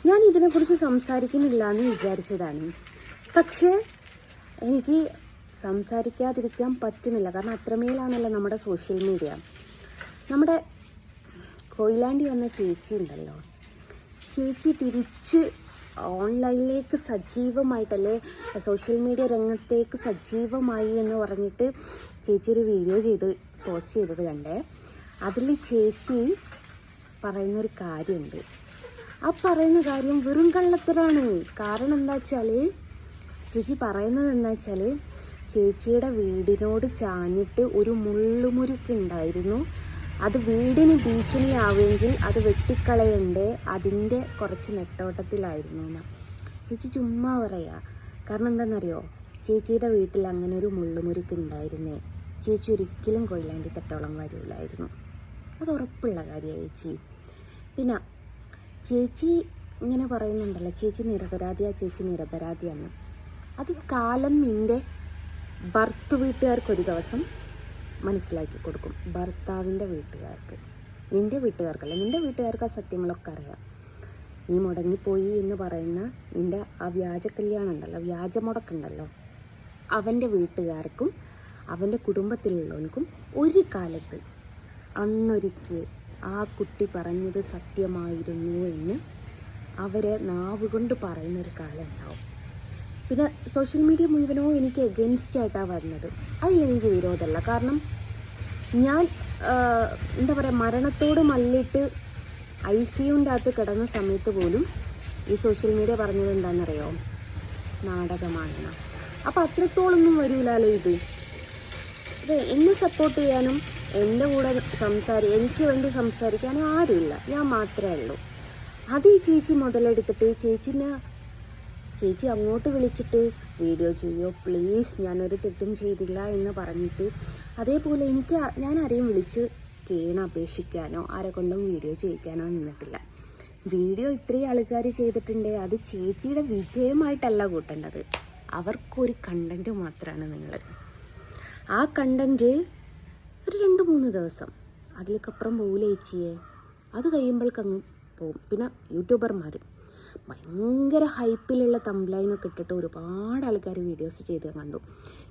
ഞാൻ ഇതിനെക്കുറിച്ച് സംസാരിക്കുന്നില്ല എന്ന് വിചാരിച്ചതാണ്. പക്ഷേ എനിക്ക് സംസാരിക്കാതിരിക്കാൻ പറ്റുന്നില്ല. കാരണം അത്രമേലാണല്ലോ നമ്മുടെ സോഷ്യൽ മീഡിയ. നമ്മുടെ കൊയിലാണ്ടി വന്ന ചേച്ചി ഉണ്ടല്ലോ, ചേച്ചി തിരിച്ച് ഓൺലൈനിലേക്ക് സജീവമായിട്ടല്ലേ, സോഷ്യൽ മീഡിയ രംഗത്തേക്ക് സജീവമായി എന്ന് പറഞ്ഞിട്ട് ചേച്ചി ഒരു വീഡിയോ പോസ്റ്റ് ചെയ്തത് കണ്ടേ. അതിൽ ചേച്ചി പറയുന്നൊരു കാര്യമുണ്ട്. ആ പറയുന്ന കാര്യം വെറും കള്ളത്തരാണ്. കാരണം എന്താ വെച്ചാൽ, ചേച്ചി പറയുന്നത് എന്താ വെച്ചാൽ, ചേച്ചിയുടെ വീടിനോട് ചാഞ്ഞിട്ട് ഒരു മുള്ളുമുരുക്കുണ്ടായിരുന്നു. അത് വീടിന് ഭീഷണിയാവുമെങ്കിൽ അത് വെട്ടിക്കളയണ്ടേ, അതിൻ്റെ കുറച്ച് നെട്ടോട്ടത്തിലായിരുന്നു എന്ന് ചേച്ചി ചുമ്മാ പറയാ. കാരണം എന്താണെന്നറിയോ, ചേച്ചിയുടെ വീട്ടിൽ അങ്ങനെ ഒരു മുള്ളുമുരുക്ക് ഉണ്ടായിരുന്നേ, ചേച്ചി ഒരിക്കലും കൊയിലാണ്ടി തട്ടോളം വരില്ലായിരുന്നു. അത് ഉറപ്പുള്ള കാര്യമാണ് ചേച്ചി. പിന്നെ ചേച്ചി ഇങ്ങനെ പറയുന്നുണ്ടല്ലോ, ചേച്ചി നിരപരാധിയാണ്. അത് കാലം നിൻ്റെ വീട്ടുകാർക്കൊരു ദിവസം മനസ്സിലാക്കി കൊടുക്കും. ഭർത്താവിൻ്റെ വീട്ടുകാർക്ക്, നിൻ്റെ വീട്ടുകാർക്കല്ല. നിൻ്റെ വീട്ടുകാർക്ക് ആ സത്യങ്ങളൊക്കെ അറിയാം. നീ മുടങ്ങിപ്പോയി എന്ന് പറയുന്ന നിൻ്റെ ആ വ്യാജ കല്യാണം ഉണ്ടല്ലോ, വ്യാജമുടക്കുണ്ടല്ലോ, അവൻ്റെ വീട്ടുകാർക്കും അവൻ്റെ കുടുംബത്തിലുള്ളവർക്കും ഒരു കാലത്ത് അന്നൊരിക്കൽ ആ കുട്ടി പറഞ്ഞത് സത്യമായിരുന്നു എന്ന് അവരെ നാവുകൊണ്ട് പറയുന്നൊരു കാലം ഉണ്ടാവും. പിന്നെ സോഷ്യൽ മീഡിയ മുഴുവനോ എനിക്ക് എഗെയിൻസ്റ്റ് ആയിട്ടാണ് വരുന്നത്. അതിലെനിക്ക് വിരോധമല്ല. കാരണം ഞാൻ എന്താ പറയുക, മരണത്തോട് മല്ലിട്ട് ICUവിൻ്റെ അകത്ത് കിടന്ന സമയത്ത് പോലും ഈ സോഷ്യൽ മീഡിയ പറഞ്ഞത് എന്താണെന്നറിയോ, നാടകമാണെന്ന്. അപ്പോൾ അത്രത്തോളൊന്നും വരൂലല്ലോ ഇത്. എന്നെ സപ്പോർട്ട് ചെയ്യാനും എൻ്റെ കൂടെ എനിക്ക് വേണ്ടി സംസാരിക്കാനും ആരുമില്ല, ഞാൻ മാത്രമേ ഉള്ളൂ. അത് ഈ ചേച്ചി മുതലെടുത്തിട്ട് ചേച്ചി അങ്ങോട്ട് വിളിച്ചിട്ട് വീഡിയോ ചെയ്യോ പ്ലീസ്, ഞാനൊരു തെറ്റും ചെയ്തില്ല എന്ന് പറഞ്ഞിട്ട്, അതേപോലെ ഞാൻ ആരെയും വിളിച്ച് അപേക്ഷിക്കാനോ ആരെ കൊണ്ടും വീഡിയോ ചെയ്യിക്കാനോ നിന്നിട്ടില്ല. വീഡിയോ ഇത്രയും ആൾക്കാർ ചെയ്തിട്ടുണ്ട്, അത് ചേച്ചിയുടെ വിജയമായിട്ടല്ല കൂട്ടേണ്ടത്. അവർക്കൊരു കണ്ടൻറ്റ് മാത്രമാണ് നിങ്ങൾ. ആ കണ്ടൻറ്റ് ഒരു 2-3 ദിവസം, അതിലേക്കപ്പുറം പോകില്ല ചേച്ചിയെ. അത് കഴിയുമ്പോഴേക്കങ്ങ് പോകും. പിന്നെ യൂട്യൂബർമാർ ഭയങ്കര ഹൈപ്പിലുള്ള തംബ്ലൈനൊക്കെ ഇട്ടിട്ട് ഒരുപാട് ആൾക്കാർ വീഡിയോസ് ചെയ്ത് കണ്ടു.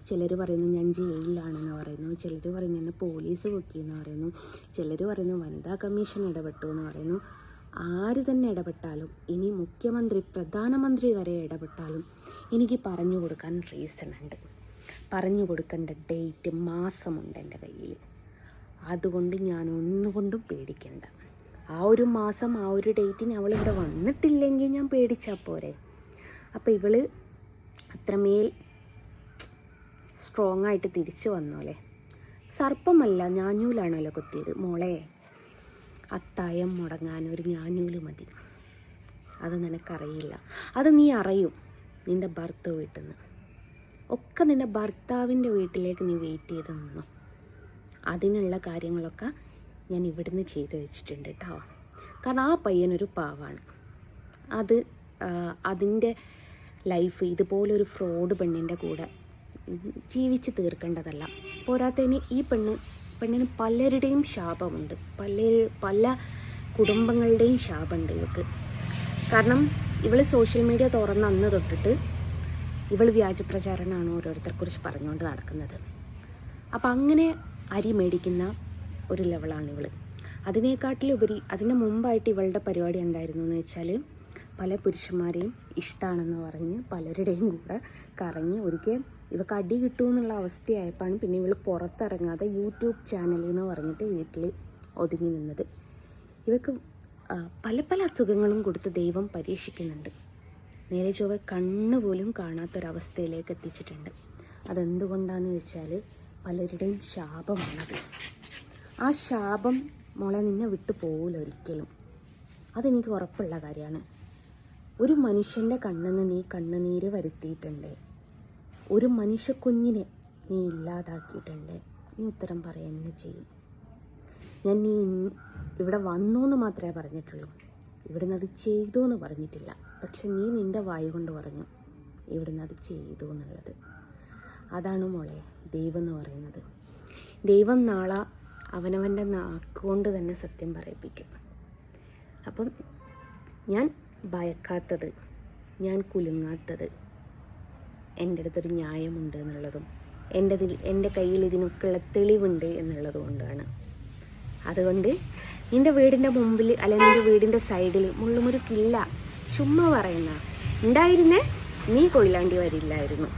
ചിലർ പറയുന്നു ഞാൻ ജയിലിലാണെന്ന് പറയുന്നു, ചിലർ പറയുന്നു എന്നെ പോലീസ് പൊക്കിയെന്ന് പറയുന്നു, ചിലർ പറയുന്നു വനിതാ കമ്മീഷൻ ഇടപെട്ടു എന്ന് പറയുന്നു. ആര് തന്നെ ഇടപെട്ടാലും, ഇനി മുഖ്യമന്ത്രി പ്രധാനമന്ത്രി വരെ ഇടപെട്ടാലും എനിക്ക് പറഞ്ഞു കൊടുക്കാൻ റീസൺ ഉണ്ട്. പറഞ്ഞു കൊടുക്കേണ്ട ഡേറ്റ് മാസമുണ്ട് എൻ്റെ കയ്യിൽ. അതുകൊണ്ട് ഞാൻ ഒന്നുകൊണ്ടും പേടിക്കണ്ട. ആ ഒരു മാസം ആ ഒരു ഡേറ്റിന് അവളിവിടെ വന്നിട്ടില്ലെങ്കിൽ ഞാൻ പേടിച്ചാൽ പോരെ. അപ്പോൾ ഇവള് അത്രമേൽ സ്ട്രോങ് ആയിട്ട് തിരിച്ചു വന്നോലെ. സർപ്പമല്ല ഞാഞ്ഞൂലാണല്ലോ കൊത്തിയത് മോളെ. അത്തായം മുടങ്ങാൻ ഒരു ഞാഞ്ഞൂല് മതി. അത് നിനക്കറിയില്ല. അത് നീ അറിയും നിൻ്റെ ഭർത്താവ് വീട്ടിൽ നിന്ന്. ഒക്കെ നിൻ്റെ ഭർത്താവിൻ്റെ വീട്ടിലേക്ക് നീ വെയിറ്റ് ചെയ്ത് നിന്നു. അതിനുള്ള കാര്യങ്ങളൊക്കെ ഞാൻ ഇവിടുന്ന് ചെയ്ത് വെച്ചിട്ടുണ്ട് കേട്ടോ. കാരണം ആ പയ്യനൊരു പാവാണ്. അതിൻ്റെ ലൈഫ് ഇതുപോലൊരു ഫ്രോഡ് പെണ്ണിൻ്റെ കൂടെ ജീവിച്ച് തീർക്കേണ്ടതല്ല. പോരാത്തതിന് ഈ പെണ്ണിന് പലരുടെയും ശാപമുണ്ട്, പല കുടുംബങ്ങളുടെയും ശാപമുണ്ട് ഇവൾക്ക്. കാരണം ഇവൾ സോഷ്യൽ മീഡിയ തുറന്ന് അന്ന് തൊട്ടിട്ട് ഇവൾ വ്യാജപ്രചാരണമാണ് ഓരോരുത്തരെക്കുറിച്ച് പറഞ്ഞുകൊണ്ട് നടക്കുന്നത്. അപ്പം അങ്ങനെ അരി മേടിക്കുന്ന ഒരു ലെവലാണ് ഇവൾ. അതിനേക്കാട്ടിലുപരി അതിന് മുമ്പായിട്ട് ഇവളുടെ പരിപാടി ഉണ്ടായിരുന്നു എന്ന് വെച്ചാൽ, പല പുരുഷന്മാരെയും ഇഷ്ടമാണെന്ന് പറഞ്ഞ് പലരുടെയും കൂടെ കറങ്ങി ഒരിക്കൽ ഇവൾക്ക് അടി കിട്ടുമെന്നുള്ള അവസ്ഥയായപ്പോഴാണ് പിന്നെ ഇവൾ പുറത്തിറങ്ങാതെ യൂട്യൂബ് ചാനലിൽ എന്ന് പറഞ്ഞിട്ട് വീട്ടിൽ ഒതുങ്ങി നിന്നത്. ഇവൾക്ക് പല അസുഖങ്ങളും കൊടുത്ത് ദൈവം പരീക്ഷിക്കുന്നുണ്ട്. നേരെ ചൊവ്വെ കണ്ണ് പോലും കാണാത്തൊരവസ്ഥയിലേക്ക് എത്തിച്ചിട്ടുണ്ട്. അതെന്തുകൊണ്ടാണെന്ന് വെച്ചാൽ പലരുടെയും ശാപമാണത്. ആ ശാപം മോളെ നിന്നെ വിട്ടു പോകില്ല ഒരിക്കലും. അതെനിക്ക് ഉറപ്പുള്ള കാര്യമാണ്. ഒരു മനുഷ്യൻ്റെ കണ്ണിന്ന് നീ കണ്ണുനീര് വരുത്തിയിട്ടുണ്ട്. ഒരു മനുഷ്യക്കുഞ്ഞിനെ നീ ഇല്ലാതാക്കിയിട്ടുണ്ട്. നീ ഉത്തരം പറയുക ചെയ്യും. നീ ഇവിടെ വന്നു എന്ന് മാത്രമേ പറഞ്ഞിട്ടുള്ളൂ, ഇവിടുന്ന് അത് ചെയ്തു എന്ന് പറഞ്ഞിട്ടില്ല. പക്ഷെ നീ നിൻ്റെ വായു കൊണ്ട് പറഞ്ഞു ഇവിടുന്ന് അത് ചെയ്തു എന്നുള്ളത്. അതാണ് മോളെ ദൈവം എന്ന് പറയുന്നത്. ദൈവം നാളെ അവനവൻ്റെ നാക്കുകൊണ്ട് തന്നെ സത്യം പറയിപ്പിക്കും. അപ്പം ഞാൻ ഭയക്കാത്തത്, ഞാൻ കുലുങ്ങാത്തത് എൻ്റെ അടുത്തൊരു ന്യായമുണ്ട് എന്നുള്ളതും എൻ്റെ കയ്യിൽ ഇതിനൊക്കെയുള്ള തെളിവുണ്ട് എന്നുള്ളത് കൊണ്ടാണ്. അതുകൊണ്ട് നിൻ്റെ വീടിൻ്റെ മുമ്പിൽ അല്ലെങ്കിൽ നിൻ്റെ വീടിൻ്റെ സൈഡിൽ മുള്ളുമുരുക്കില്ല, ചുമ്മാ പറയുന്ന ഉണ്ടായിരുന്നേ നീ കൊയിലാണ്ടി വരില്ലായിരുന്നു.